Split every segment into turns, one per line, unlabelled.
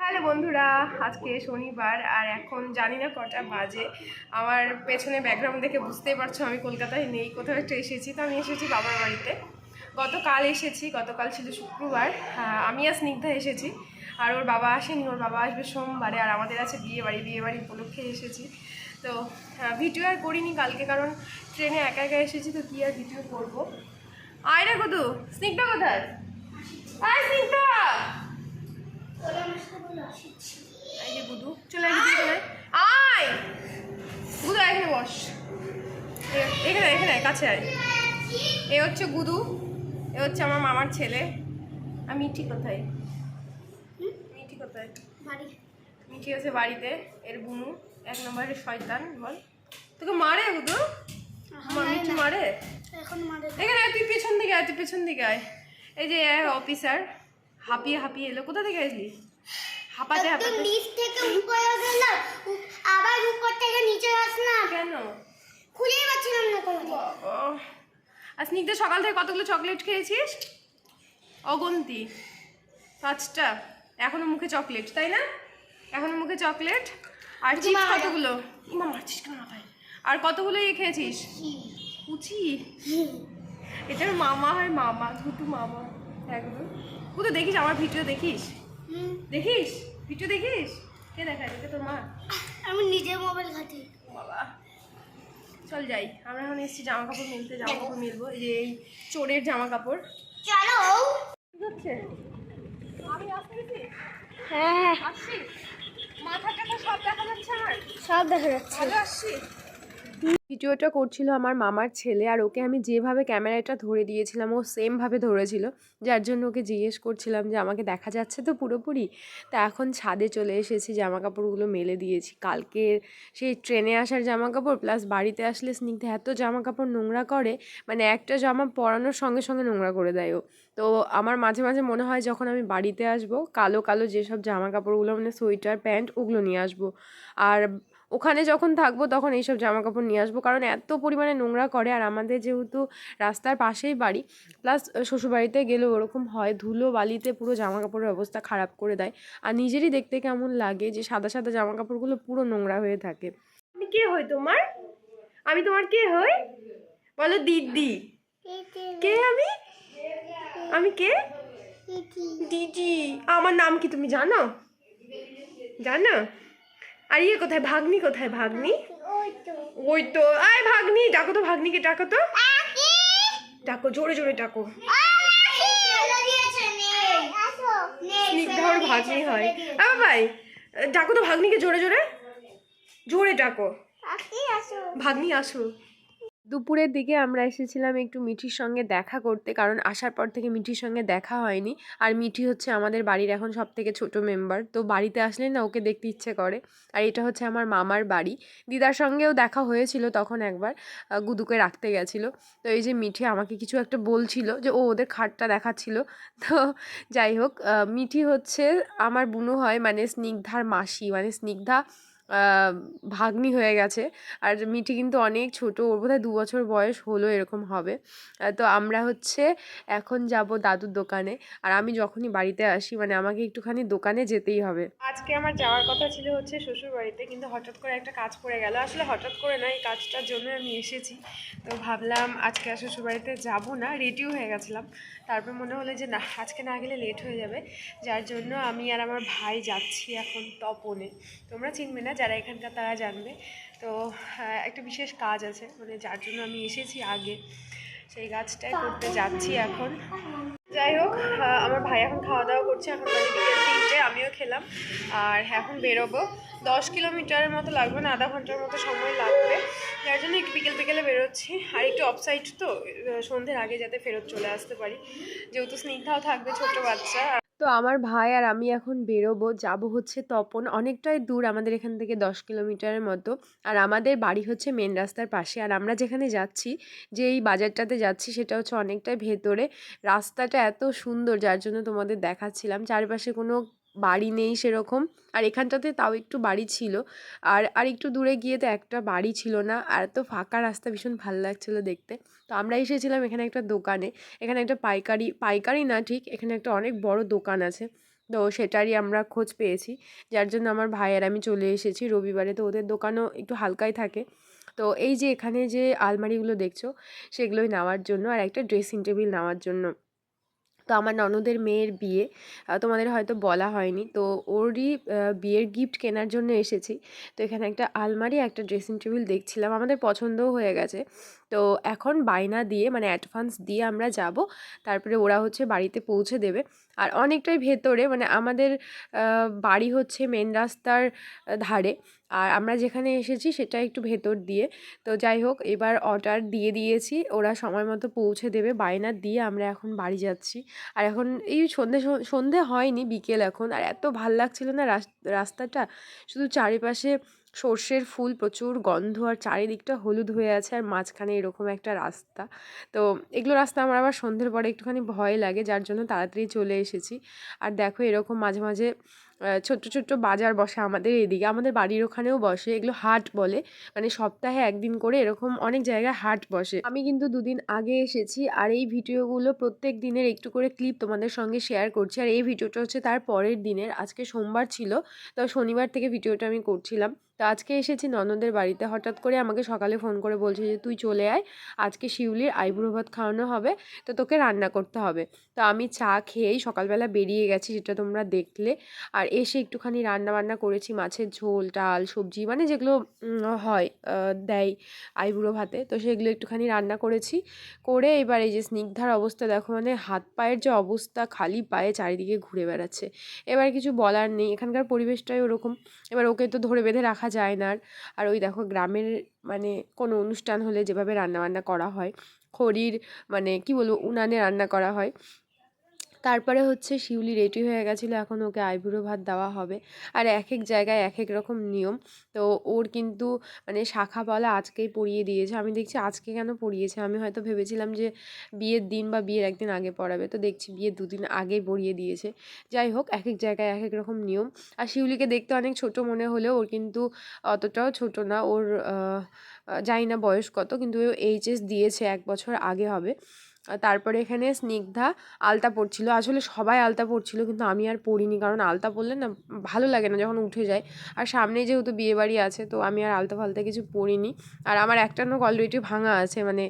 Hello বন্ধুরা, আজকে শনিবার আর এখন জানি না কটা বাজে। আমার পেছনে ব্যাকগ্রাউন্ড দেখে বুঝতেই পারছো আমি কলকাতায় নেই, কোথাও একটা এসেছি। তো আমি এসেছি বাবার বাড়িতে। গতকাল ছিল শুক্রবার। আমি আর স্নিগ্ধা এসেছি, আর ওর বাবা আসেনি। ওর বাবা আসবে সোমবারে, আর আমাদের আছে বিয়ে বাড়ি উপলক্ষে এসেছি। তো ভিডিও আর করিনি কালকে, কারণ ট্রেনে একা একা এসেছি, তো কী আর ভিডিও করবো। আয় রে গুদু, স্নিগ্ধা কোথায়? আয় স্নিগ্ধা, এই যে গুদু চলে আসবি। আয় গুদু, এখানে বস, এখানে এখানে কাছে আয়। এ হচ্ছে গুদু, এ হচ্ছে আমার মামার ছেলে। আর মিঠি কোথায়? মিঠি কোথায়? মিঠি আছে বাড়িতে। এর বুনু এক নম্বরের শয়তান। বল, তোকে মারে গুদু? মিঠি মারে? এখানে তুই পেছন দিকে আয়, তুই পেছন দিকে আয়। এই যে অফিসার হাঁপিয়ে হাঁপিয়ে এলো। কোথা থেকে আসলি? হাঁপাতে হাঁপাতে
নিচ থেকে উপরে গেলাম, আবার উপর থেকে নিচে আসলাম।
কেন?
খুঁজেই পাচ্ছিলাম না কোনো।
বাবা, আর স্নিগ্ধা সকাল থেকে কতগুলো চকলেট খেয়েছিস? অগন্তি, 5টা। এখনো মুখে চকলেট, তাই না? এখনো মুখে চকলেট। আর চিপস কতগুলো? ইমা মারছিস কেন মাথায়? আর কতগুলো খেয়েছিস? কুচি। এটার মামা হয়, মামা দুটো মামা একদম। তো দেখিস আমার ভিডিও? দেখিস দেখিস ভিডিও দেখিস? কে দেখায়? এটা তোর মা?
আমি নিজের মোবাইল ঘাঁটি।
বাবা, চল যাই। আমরা এখন এসেছি জামা কাপড় মিলতে, জামা কাপড় মিলবো। এই যে এই চোরের জামা কাপড়।
চলো।
কি হচ্ছে? আমি আসতেছি।
হ্যাঁ,
আসছি। মাথা টাথা সব দেখা যাচ্ছে আমার?
সব দেখা যাচ্ছে।
ভালো আসছি। ভিডিওটা করছিল আমার মামার ছেলে, আর ওকে আমি যেভাবে ক্যামেরাটা ধরে দিয়েছিলাম ও সেমভাবে ধরেছিল, যার জন্য ওকে জিজ্ঞেস করছিলাম যে আমাকে দেখা যাচ্ছে তো পুরোপুরি। তা এখন ছাদে চলে এসেছি, জামা কাপড়গুলো মেলে দিয়েছি। কালকে সেই ট্রেনে আসার জামা কাপড় প্লাস বাড়িতে আসলে স্নিগ্ধা এত জামা কাপড় নোংরা করে, মানে একটা জামা পরানোর সঙ্গে সঙ্গে নোংরা করে দেয় ও। তো আমার মাঝে মাঝে মনে হয় যখন আমি বাড়িতে আসবো, কালো কালো যেসব জামা কাপড়গুলো মানে সোয়েটার প্যান্ট ওগুলো নিয়ে আসবো, আর ওখানে যখন থাকবো তখন এইসব জামা কাপড় নিয়ে আসবো, কারণ এত পরিমাণে নোংরা করে। আর আমাদের যেহেতু রাস্তার পাশেই বাড়ি, প্লাস শ্বশুরবাড়িতে গেলেও ওরকম হয়, ধুলো বালিতে পুরো জামা কাপড়ের অবস্থা খারাপ করে দেয়। আর নিজেরই দেখতে কেমন লাগে যে সাদা সাদা জামা কাপড়গুলো পুরো নোংরা হয়ে থাকে। আমি কে হই তোমার? আমি তোমার কে হই? বলো দিদি। কে আমি? আমি কে? দিদি। আমার নাম কি তুমি জানো? জানো? আর ইয়ে কোথায়? ভাগ্নি কোথায়? ভাগ্নি ওই তো। আয় ভাগ্নি, ডাকো তো, ভাগ্নিকে ডাকো তো, ডাকো জোরে জোরে ডাকো। স্নিগ্ধার ভাগ্নি হয়। ভাই ডাকো তো ভাগ্নিকে, জোরে জোরে জোরে ডাকো। ভাগ্নি আসো। দুপুরের দিকে আমরা এসেছিলাম একটু মিঠির সঙ্গে দেখা করতে, কারণ আসার পর থেকে মিঠির সঙ্গে দেখা হয়নি। আর মিঠি হচ্ছে আমাদের বাড়ির এখন সব থেকে ছোটো মেম্বার, তো বাড়িতে আসলে না ওকে দেখতে ইচ্ছে করে। আর এটা হচ্ছে আমার মামার বাড়ি। দিদার সঙ্গেও দেখা হয়েছিল তখন একবার, গুদুকে রাখতে গেছিলো। তো এই যে মিঠি আমাকে কিছু একটা বলছিল, যে ও ওদের খাটটা দেখাচ্ছিল। তো যাই হোক, মিঠি হচ্ছে আমার বুনু হয়, মানে স্নিগ্ধার মাসি, মানে স্নিগ্ধা ভাগ্নি হয়ে গেছে। আর মিঠি কিন্তু অনেক ছোট, ওর বোধহয় 2 বছর বয়স হলো এরকম হবে। তো আমরা হচ্ছে এখন যাব দাদুর দোকানে। আর আমি যখনই বাড়িতে আসি মানে আমাকে একটুখানি দোকানে যেতেই হবে। আজকে আমার যাওয়ার কথা ছিল হচ্ছে শ্বশুর বাড়িতে, কিন্তু হঠাৎ করে একটা কাজ পড়ে গেল। আসলে হঠাৎ করে না, এই কাজটার জন্য আমি এসেছি। তো ভাবলাম আজকে আর শ্বশুর বাড়িতে যাবো না, রেডিও হয়ে গেছিলাম। তারপর মনে হলো যে না, আজকে না গেলে লেট হয়ে যাবে, যার জন্য আমি আর আমার ভাই যাচ্ছি এখন তপনে। তোমরা চিনবে না, যারা এখানকার তারা জানবে। তো একটা বিশেষ কাজ আছে, মানে যার জন্য আমি এসেছি আগে, সেই কাজটাই করতে যাচ্ছি এখন। যাই হোক, আমার ভাই এখন খাওয়া দাওয়া করছে, এখন বাজে বিকেল 3টে, আমিও খেলাম। আর এখন বেরোবো, 10 কিলোমিটারের মতো লাগবে, না আধা ঘন্টার মতো সময় লাগবে, যার জন্য একটু বিকেলে বেরোচ্ছি। আর একটু অফসাইড তো, সন্ধ্যের আগে যাতে ফেরত চলে আসতে পারি, যেহেতু স্নিগ্ধাও থাকবে, ছোট বাচ্চা। তো আমার ভাই আর আমি এখন বেরোবো, যাব হচ্ছে তপন। অনেকটাই দূর আমাদের এখান থেকে, 10 কিলোমিটারের মতো। আর আমাদের বাড়ি হচ্ছে মেন রাস্তার পাশে। আর আমরা যেখানে যাচ্ছি, যে এই বাজারটাতে যাচ্ছি, সেটা হচ্ছে অনেকটাই ভেতরে। রাস্তাটা এত সুন্দর, যার জন্য তোমাদের দেখাচ্ছিলাম। চারপাশে কোনো বাড়ি নেই সেরকম, আর এখানটাতে তাও একটু বাড়ি ছিল। আর একটু দূরে গিয়ে তো একটা বাড়ি ছিল না। আর এত ফাঁকা রাস্তা, ভীষণ ভালো লাগছিলো দেখতে। তো আমরা এসেছিলাম এখানে একটা দোকানে। এখানে একটা পাইকারি না ঠিক, এখানে একটা অনেক বড় দোকান আছে। তো সেটারই আমরা খোঁজ পেয়েছি, যার জন্য আমার ভাই আর আমি চলে এসেছি রবিবারে। তো ওদের দোকানও একটু হালকাই থাকে। তো এই যে এখানে যে আলমারিগুলো দেখছো সেগুলোই নেওয়ার জন্য, আর একটা ড্রেসিং টেবিল নেওয়ার জন্য। তো আমার ননদের মেয়ের বিয়ে, তোমাদের হয়তো বলা হয়নি, তো ওরই বিয়ের গিফট কেনার জন্য এসেছি। তো এখানে একটা আলমারি, একটা ড্রেসিং টেবিল দেখছিলাম, আমাদের পছন্দও হয়ে গেছে। তো এখন বায়না দিয়ে মানে অ্যাডভান্স দিয়ে আমরা যাব, তারপরে ওরা হচ্ছে বাড়িতে পৌঁছে দেবে। আর অনেকটাই ভেতরে, মানে আমাদের বাড়ি হচ্ছে মেন রাস্তার ধারে, আর আমরা যেখানে এসেছি সেটা একটু ভেতর দিয়ে। তো যাই হোক, এবার অর্ডার দিয়ে দিয়েছি, ওরা সময় মতো পৌঁছে দেবে। বায়না দিয়ে আমরা এখন বাড়ি যাচ্ছি। আর এখন এই সন্ধে হয়নি, বিকেল এখন। আর এত ভাল লাগছিল না রাস্তাটা, শুধু চারিপাশে সর্ষের ফুল, প্রচুর গন্ধ, আর চারিদিকটা হলুদ হয়ে আছে, আর মাঝখানে এরকম একটা রাস্তা। তো এগুলো রাস্তা আমার আবার সন্ধ্যের পরে একটুখানি ভয় লাগে, যার জন্য তাড়াতাড়ি চলে এসেছি। আর দেখো এরকম মাঝে মাঝে ছোট্ট ছোট্ট বাজার বসে আমাদের এদিকে, আমাদের বাড়ির ওখানেও বসে, এগুলো হাট বলে। মানে সপ্তাহে একদিন করে এরকম অনেক জায়গায় হাট বসে। আমি কিন্তু 2 দিন আগে এসেছি, আর এই ভিডিওগুলো প্রত্যেক দিনের একটু করে ক্লিপ তোমাদের সঙ্গে শেয়ার করছি। আর এই ভিডিওটা হচ্ছে তার পরের দিনের, আজকে সোমবার ছিল, তো শনিবার থেকে ভিডিওটা আমি করছিলাম। তো আজকে এসেছি ননদের বাড়িতে, হঠাৎ করে আমাকে সকালে ফোন করে বলছে যে তুই চলে আয়, আজকে শিউলির আইবুড়ো ভাত খাওয়ানো হবে, তো তোকে রান্না করতে হবে। তো আমি চা খেয়েই সকালবেলা বেরিয়ে গেছি, যেটা তোমরা দেখলে। আর এসে একটুখানি রান্না বান্না করেছি, মাছের ঝোল, ডাল, সবজি, মানে যেগুলো হয় দেয় আইবুড়ো ভাতে, তো সেগুলো একটুখানি রান্না করেছি। করে এবার এই যে স্নিগ্ধার অবস্থা দেখো, মানে হাত পায়ের যে অবস্থা, খালি পায়ে চারিদিকে ঘুরে বেড়াচ্ছে। এবার কিছু বলার নেই, এখানকার পরিবেশটাই ওরকম। এবার ওকে তো ধরে বেঁধে রাখা যায় না। আর ওই দেখো গ্রামের মানে কোনো অনুষ্ঠান হলে যেভাবে রান্নাবান্না করা হয়, খড়ির মানে কি বলবো উনানে রান্না করা হয়। তারপরে হচ্ছে শিউলি রেডি হয়ে গেছিলো, এখন ওকে আইবুড়ো ভাত দেওয়া হবে। আর এক এক জায়গায় এক এক রকম নিয়ম। তো ওর কিন্তু মানে শাখা পলা আজকেই পরিয়ে দিয়েছে, আমি দেখছি আজকে কেন পরিয়েছে, আমি হয়তো ভেবেছিলাম যে বিয়ের দিন বা বিয়ের একদিন আগে পরাবে, তো দেখছি বিয়ের 2 দিন আগেই পরিয়ে দিয়েছে। যাই হোক, এক এক জায়গায় এক এক রকম নিয়ম। আর শিউলিকে দেখতে অনেক ছোট মনে হলেও ওর কিন্তু অতটাও ছোট না, ওর জানি না বয়স কত, কিন্তু ও এইচএস দিয়েছে, 1 বছর আগে হবে। তারপরে এখানে স্নিগ্ধা আলতা পরছিল, আসলে সবাই আলতা পরছিল, কিন্তু আমি আর পরিনি, কারণ আলতা পরলে না ভালো লাগে না যখন উঠে যায়। আর সামনে যেহেতু বিয়েবাড়ি আছে, তো আমি আর আলতা ফালতা কিছু পরিনি। আর আমার একটা নখ অলরেডি ভাঙা আছে, মানে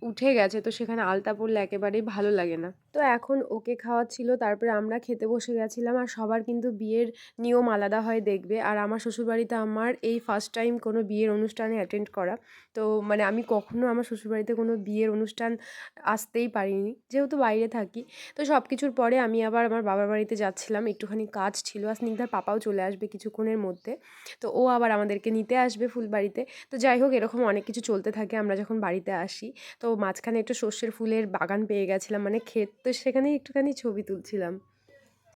উঠে গেছে, তো সেখানে আলতা পরলে একেবারেই ভালো লাগে না। তো এখন ওকে খাওয়াচ্ছিল, তারপরে আমরা খেতে বসে গেছিলাম। আর সবার কিন্তু বিয়ের নিয়ম আলাদা হয় দেখবে। আর আমার শ্বশুরবাড়িতে আমার এই ফার্স্ট টাইম কোনো বিয়ের অনুষ্ঠানে অ্যাটেন্ড করা। তো মানে আমি কখনো আমার শ্বশুরবাড়িতে কোনো বিয়ের অনুষ্ঠান আসতেই পারিনি, যেহেতু বাইরে থাকি। তো সব কিছুর পরে আমি আবার আমার বাবার বাড়িতে যাচ্ছিলাম, একটুখানি কাজ ছিল। আর স্নিগ্ধার পাপাও চলে আসবে কিছুক্ষণের মধ্যে, তো ও আবার আমাদেরকে নিতে আসবে ফুলবাড়িতে। তো যাই হোক, এরকম অনেক কিছু চলতে থাকে আমরা যখন বাড়িতে আসি। তো মাঝখানে একটু সর্ষের ফুলের বাগান পেয়ে গেছিলাম, মানে ক্ষেত, তো সেখানে একটুখানি ছবি তুলছিলাম।